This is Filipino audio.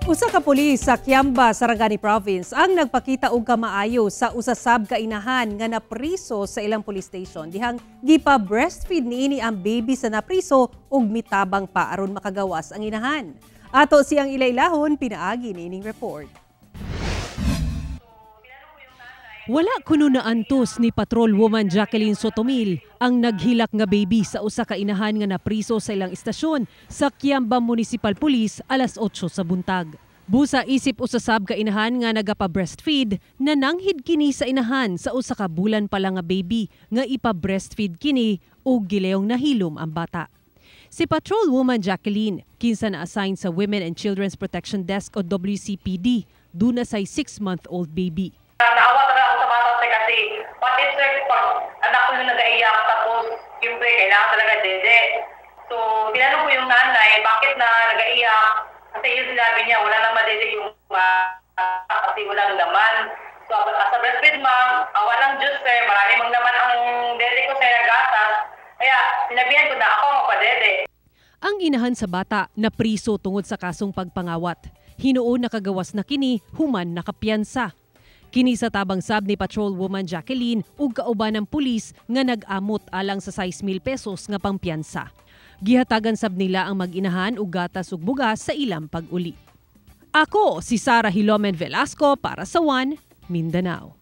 Usa ka pulis sa Kiamba, Sarangani Province ang nagpakita og kamaayo sa usasab ka inahan nga napriso sa ilang police station dihang gipa-breastfeed niini ang baby sa napriso ug mitabang pa aron makagawas ang inahan. Ato siyang ilailahon pinaagi niining report. Wala kuno naantos ni Patrolwoman Jacqueline Sotomil ang naghilak nga baby sa usa ka inahan nga napriso sa ilang istasyon sa Kiamba Municipal Police alas 8 sa buntag. Busa isip usasab ka inahan nga nagapa-breastfeed na nanghid kini sa inahan sa usa ka bulan pa lang nga baby nga ipa-breastfeed kini ug gileyong nahilom ang bata. Si Patrolwoman Jacqueline kinsa na-assign sa Women and Children's Protection Desk o WCPD duna say 6-month-old baby. Naawa talaga ako sa bata kasi what if sir, pag anak ko yung nag-aiyak tapos siyempre kailangan talaga dede. So tinanong ko yung nanay bakit na nag-aiyak kasi yung sinabi niya wala nang madede yung kasi walang laman. So as a breastfeed ma'am, awa ng Diyos sir, marami mang laman ang dede ko sa gatas. Kaya sinabihan ko na ako mapadede. Ang inahan sa bata napriso tungod sa kasong pagpangawat. Hinuon nakagawas na kini human nakapiyansa. Kini sa tabang sab ni Patrolwoman Jacqueline ug kauban ng pulis nga nag-amot alang sa 6,000 pesos nga pampiyansa. Gihatagan sab nila ang mag-inahan ug gatas ug bugas sa ilang pag-uli. Ako si Sara Hilomen Velasco para sa One Mindanao.